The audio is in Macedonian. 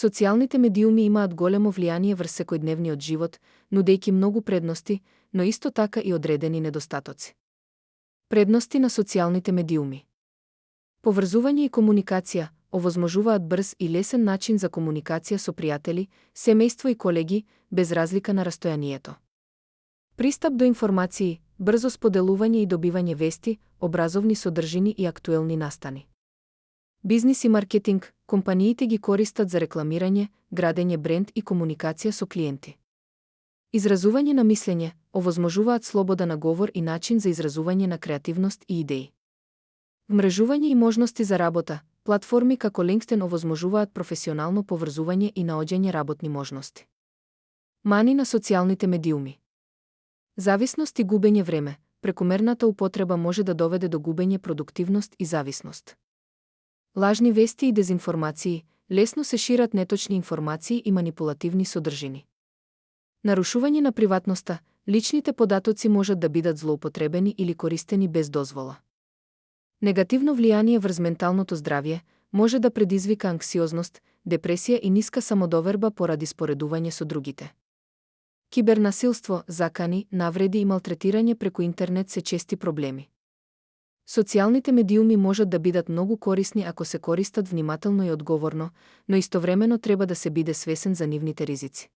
Социјалните медиуми имаат големо влијание врз секојдневниот живот, нудејќи многу предности, но исто така и одредени недостатоци. Предности на социјалните медиуми. Поврзување и комуникација овозможуваат брз и лесен начин за комуникација со пријатели, семејство и колеги, без разлика на растојанието. Пристап до информации, брзо споделување и добивање вести, образовни содржини и актуелни настани. Бизнис и маркетинг, компаниите ги користат за рекламирање, градење бренд и комуникација со клиенти. Изразување на мислење овозможуваат слобода на говор и начин за изразување на креативност и идеи. Вмрежување и можности за работа, платформи како LinkedIn овозможуваат професионално поврзување и наоѓање работни можности. Мани на социјалните медиуми. Зависност и губење време. Прекомерната употреба може да доведе до губење продуктивност и зависност. Лажни вести и дезинформации, лесно се шират неточни информации и манипулативни содржини. Нарушување на приватноста, личните податоци можат да бидат злоупотребени или користени без дозвола. Негативно влијание врз менталното здравје може да предизвика анксиозност, депресија и ниска самодоверба поради споредување со другите. Кибернасилство, закани, навреди и малтретирање преку интернет се чести проблеми. Социјалните медиуми можат да бидат многу корисни ако се користат внимателно и одговорно, но истовремено треба да се биде свесен за нивните ризици.